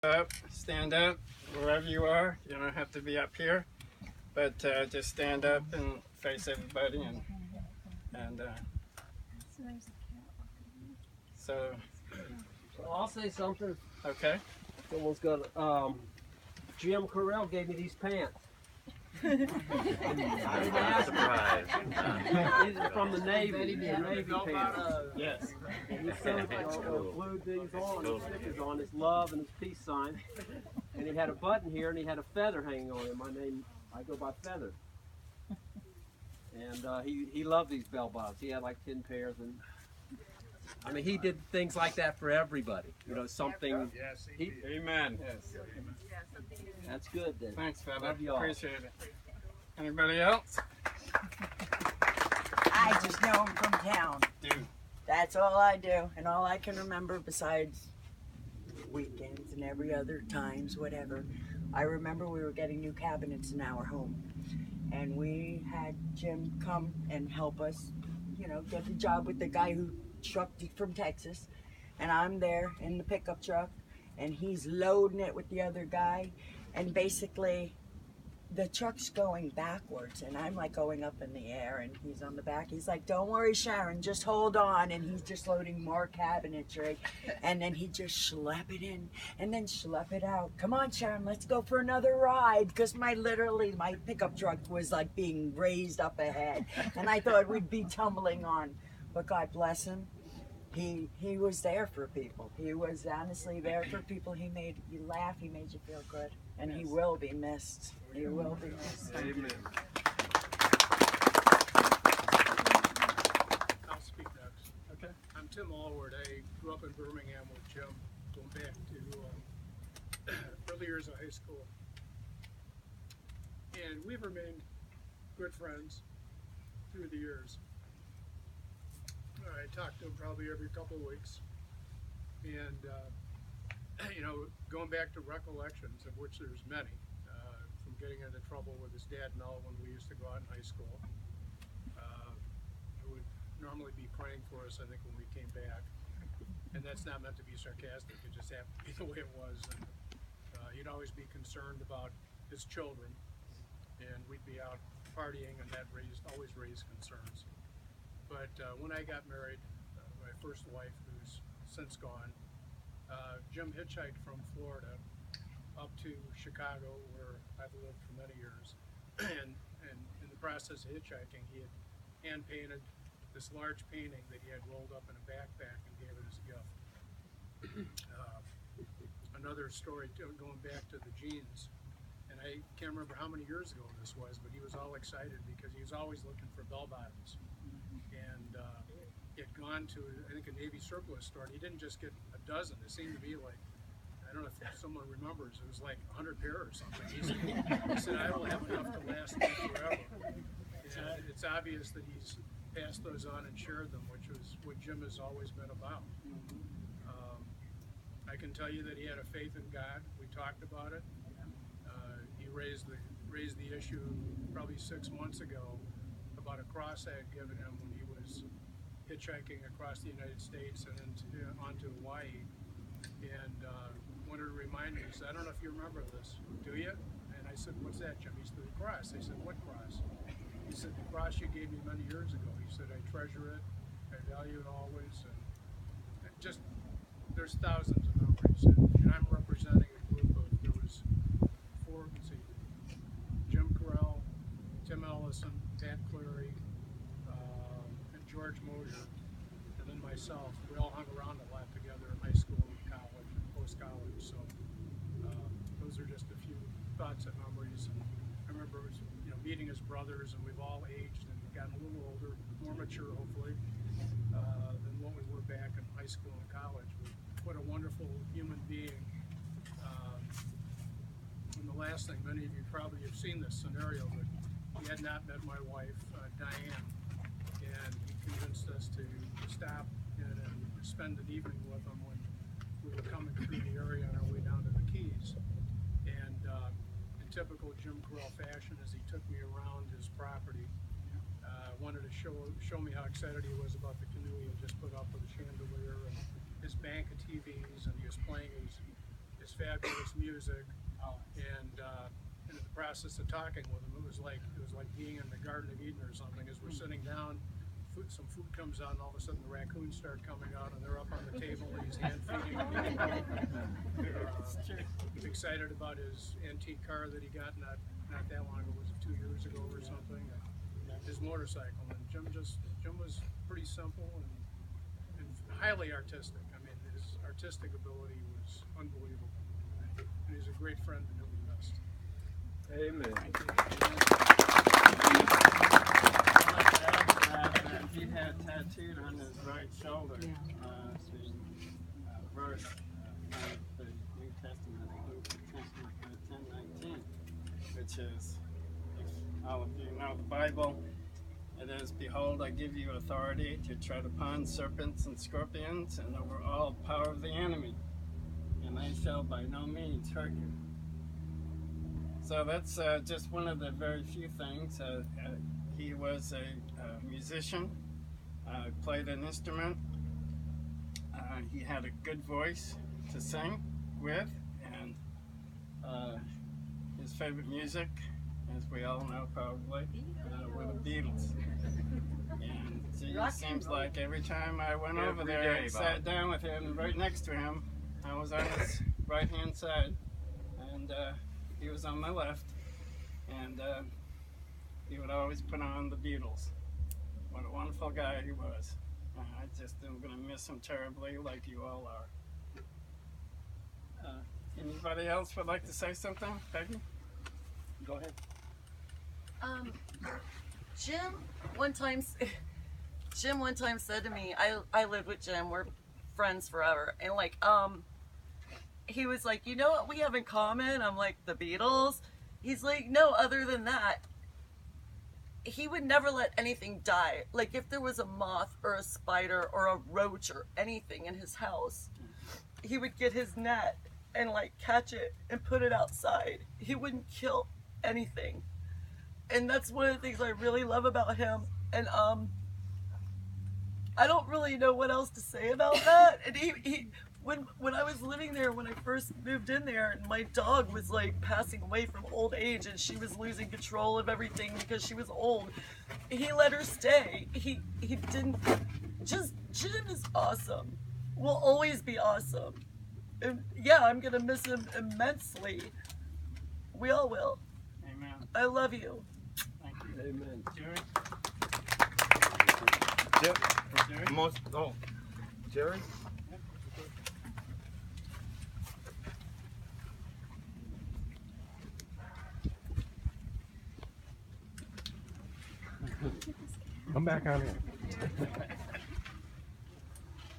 Up, stand up, wherever you are. You don't have to be up here, but just stand up and face everybody, and so. Well, I'll say something. Okay. Someone's got Jim Correll gave me these pants. I didn't ask him. These are from the Navy. The Navy pants. Yes. He glued these on, his stickers on, his love and his peace sign. And he had a button here, and he had a feather hanging on him. I go by Feather. And he loved these bell bottoms. He had like 10 pairs, and I mean, he did things like that for everybody. You know, something. Yes, Amen. Yes. That's good then. Thanks, Feather. Love y'all. Appreciate it. Anybody else? I just know him from town. Do. That's all I do, and all I can remember besides weekends and every other times, whatever. I remember we were getting new cabinets in our home, and we had Jim come and help us, you know, get the job with the guy who trucked from Texas, and I'm there in the pickup truck, and he's loading it with the other guy, and basically the truck's going backwards, and I'm like going up in the air, and he's on the back. He's like, "Don't worry, Sharon, just hold on," and he's just loading more cabinetry, and then he just schlep it in and then schlep it out. "Come on, Sharon, let's go for another ride," because my pickup truck was like being raised up ahead, and I thought we'd be tumbling on, but God bless him. He was there for people. He was honestly there for people. He made you laugh. He made you feel good. And he will be missed. He will be missed. Amen. I'll speak next. Okay. I'm Tim Allward. I grew up in Birmingham with Jim, going back to early years of high school. And we've remained good friends through the years. I talk to him probably every couple of weeks. And, you know, going back to recollections, of which there's many, from getting into trouble with his dad Mel when we used to go out in high school. He would normally be praying for us, I think, when we came back. And that's not meant to be sarcastic, it just happened to be the way it was. And he'd always be concerned about his children, and we'd be out partying, and that always raised concerns. But when I got married, my first wife, who's since gone, Jim hitchhiked from Florida up to Chicago, where I've lived for many years. And in the process of hitchhiking, he had hand-painted this large painting that he had rolled up in a backpack and gave it as a gift. Another story, going back to the jeans, and I can't remember how many years ago this was, but he was all excited because he was always looking for bell-bottoms. And he had gone to, I think, a Navy surplus store, and he didn't just get a dozen. It seemed to be like, I don't know if someone remembers, it was like 100 pair or something. He said, "I will have enough to last me forever." And it's obvious that he's passed those on and shared them, which was what Jim has always been about. I can tell you that he had a faith in God. We talked about it. He raised the issue probably 6 months ago about a cross I had given him when he was hitchhiking across the United States and then onto Hawaii, and wanted to remind me. He said, "I don't know if you remember this, do you?" And I said, "What's that, Jim?" He said, "The cross." I said, "What cross?" He said, "The cross you gave me many years ago." He said, "I treasure it, I value it always," and just, there's thousands of memories, and I'm representing a group of, there was four, let's see, Jim Correll, Tim Ellison, Pat Cleary, and George Mosier, and then myself. We all hung around a lot together in high school and college and post-college, so those are just a few thoughts and memories. And I remember, meeting his brothers, and we've all aged and gotten a little older, more mature, hopefully, than what we were back in high school and college. But what a wonderful human being. And the last thing, many of you probably have seen this scenario, but he had not met my wife, Diane, and he convinced us to stop and spend an evening with him when we were coming through the area on our way down to the Keys. And in typical Jim Correll fashion, as he took me around his property, wanted to show me how excited he was about the canoe he had just put up with a chandelier and his bank of TVs, and he was playing his fabulous music, and in the process of talking with him, it was like being in the Garden of Eden or something. As we're sitting down, some food comes out, and all of a sudden the raccoons start coming out, and they're up on the table, and he's hand feeding them. Excited about his antique car that he got not that long ago, was it 2 years ago or something? His motorcycle, and Jim was pretty simple and highly artistic. I mean, his artistic ability was unbelievable, and he's a great friend and he'll be missed. Amen. He had tattooed on his right shoulder the verse of the New Testament, Luke 10:19, which is, if all of you know the Bible, it is, "Behold, I give you authority to tread upon serpents and scorpions and over all power of the enemy, and they shall by no means hurt you." So that's just one of the very few things. He was a musician, played an instrument. He had a good voice to sing with, and his favorite music, as we all know probably, were the Beatles. And it seems like every time I went over there and sat down with him right next to him, I was on his right hand side, and he was on my left, and he would always put on the Beatles. What a wonderful guy he was. I just am going to miss him terribly, like you all are. Anybody else would like to say something? Peggy? Go ahead. Jim one time said to me, I lived with Jim, we're friends forever, and like he was like, you know what we have in common? I'm like, the Beatles? He's like, no, other than that, he would never let anything die. Like if there was a moth or a spider or a roach or anything in his house, he would get his net and like catch it and put it outside. He wouldn't kill anything. And that's one of the things I really love about him. And I don't really know what else to say about that. And he when I was living there, when I first moved in there, and my dog was like passing away from old age, and she was losing control of everything because she was old, he let her stay. He didn't. Just Jim is awesome. Will always be awesome. And yeah, I'm gonna miss him immensely. We all will. Amen. I love you. Thank you. Amen. Jerry? Jerry? Jerry? Come back on in.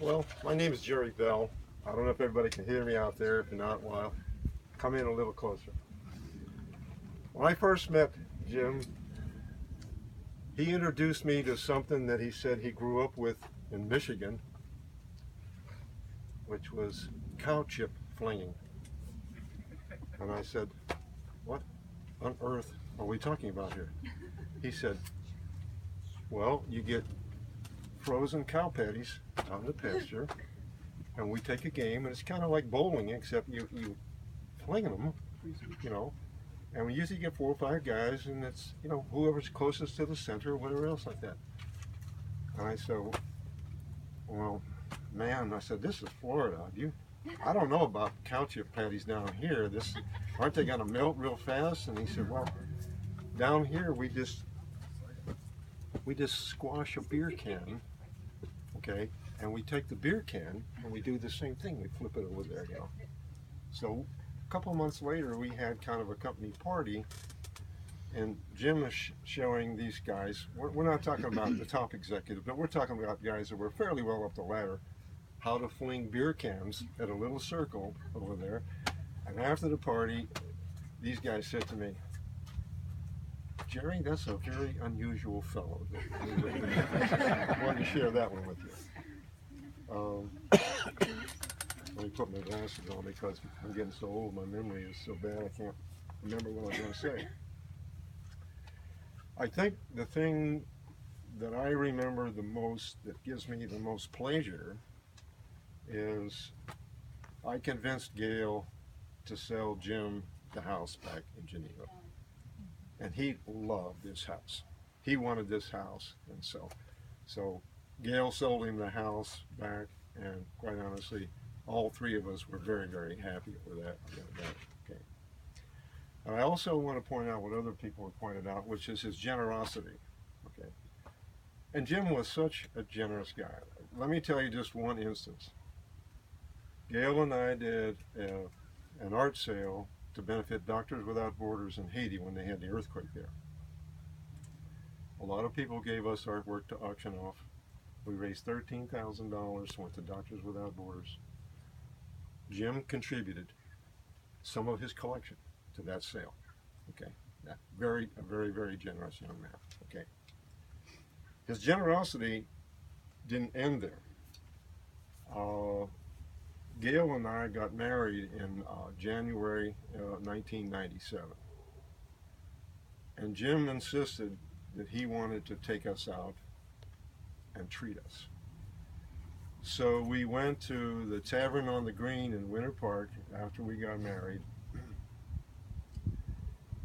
Well, my name is Jerry Bell. I don't know if everybody can hear me out there. If not, well, come in a little closer. When I first met Jim, he introduced me to something that he said he grew up with in Michigan, which was cow chip flinging. And I said, what on earth are we talking about here? He said, well, you get frozen cow patties out in the pasture, and we take a game, and it's kind of like bowling, except you fling them, you know, and we usually get 4 or 5 guys, and it's, you know, whoever's closest to the center or whatever else like that. And I said, well, man, I said, this is Florida. I don't know about cow chip patties down here. Aren't they gonna melt real fast? And he said, well, down here we just squash a beer can, okay, and we take the beer can and we do the same thing. We flip it over there, you know. So a couple of months later, we had kind of a company party, and Jim is showing these guys. We're not talking about the top executives, but we're talking about guys that were fairly well up the ladder, how to fling beer cans at a little circle over there. And after the party, these guys said to me, Jerry, that's a very unusual fellow. I wanted to share that one with you. Let me put my glasses on because I'm getting so old, my memory is so bad I can't remember what I was going to say. I think the thing that I remember the most, that gives me the most pleasure, is I convinced Gail to sell Jim the house back in Geneva. And he loved this house. He wanted this house, and so Gail sold him the house back, and quite honestly, all three of us were very, very happy with that. Okay. And I also want to point out what other people have pointed out, which is his generosity. Okay. And Jim was such a generous guy. Let me tell you just one instance. Gail and I did an art sale to benefit Doctors Without Borders in Haiti when they had the earthquake there. A lot of people gave us artwork to auction off. We raised $13,000, went to Doctors Without Borders. Jim contributed some of his collection to that sale. Okay, a very, very generous young man. Okay, his generosity didn't end there. Gail and I got married in January 1997, and Jim insisted that he wanted to take us out and treat us. So we went to the Tavern on the Green in Winter Park after we got married,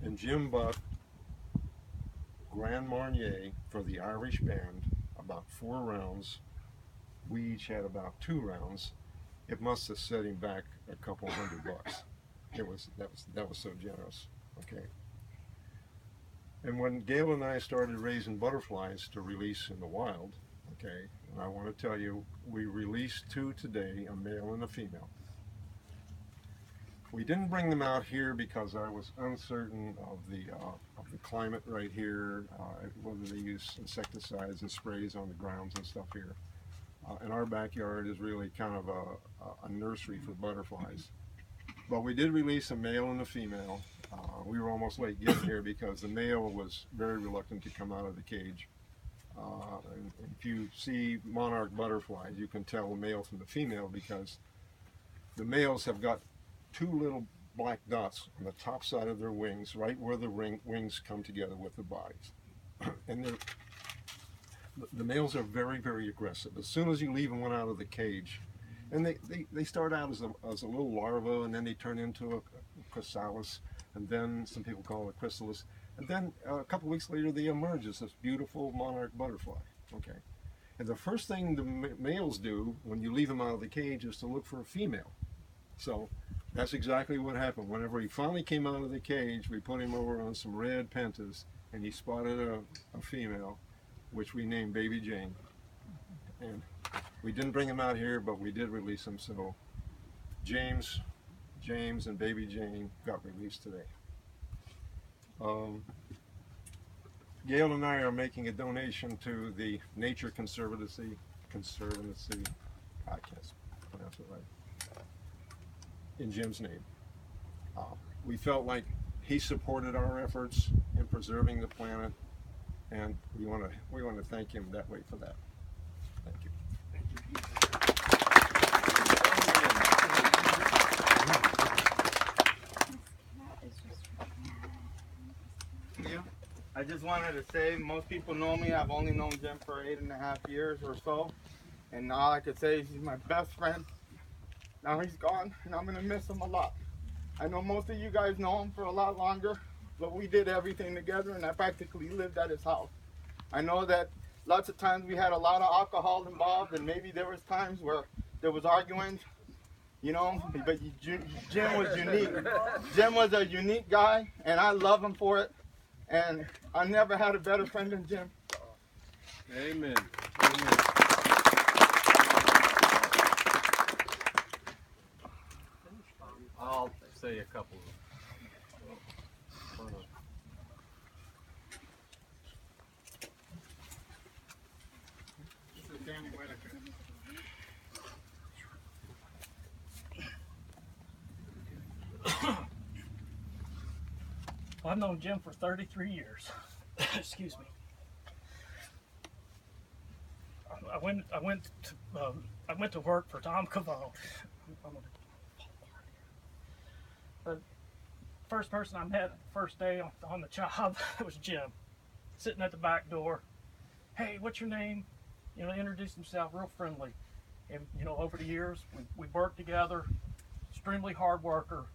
and Jim bought Grand Marnier for the Irish band, about 4 rounds. We each had about 2 rounds. It must have set him back a couple $100. That was so generous. Okay. And when Gail and I started raising butterflies to release in the wild, okay, and I want to tell you, we released 2 today, a male and a female. We didn't bring them out here because I was uncertain of the climate right here, whether they use insecticides and sprays on the grounds and stuff here. And our backyard is really kind of a nursery for butterflies. But we did release a male and a female. We were almost late getting here because the male was very reluctant to come out of the cage. And if you see monarch butterflies, you can tell the male from the female because the males have got 2 little black dots on the top side of their wings, right where the wings come together with the bodies. And the males are very, very aggressive. As soon as you leave one out of the cage, and they start out as a little larva, and then they turn into a chrysalis, and then some people call it a chrysalis, and then a couple weeks later they emerge as this beautiful monarch butterfly. Okay, and the first thing the males do when you leave them out of the cage is to look for a female. So that's exactly what happened. Whenever he finally came out of the cage, we put him over on some red pentas, and he spotted a female, which we named Baby Jane. And we didn't bring him out here, but we did release him. So James and Baby Jane got released today. Gail and I are making a donation to the Nature Conservancy, I can't pronounce it right, in Jim's name. We felt like he supported our efforts in preserving the planet, and we want to thank him that way for that. Thank you. Yeah. I just wanted to say, most people know me. I've only known Jim for 8.5 years or so, and all I could say is he's my best friend. Now he's gone, and I'm gonna miss him a lot. I know most of you guys know him for a lot longer, but we did everything together, and I practically lived at his house. I know that lots of times we had a lot of alcohol involved, and maybe there was times where there was arguing, you know, but Jim was unique. Jim was a unique guy, and I love him for it, and I never had a better friend than Jim. Amen. Amen. I'll say a couple of them. I've known Jim for 33 years. Excuse me. I went to work for Tom Cavone. The first person I met the first day on the job was Jim, sitting at the back door. Hey, what's your name? You know, introduced himself real friendly. And you know, over the years we worked together. Extremely hard worker.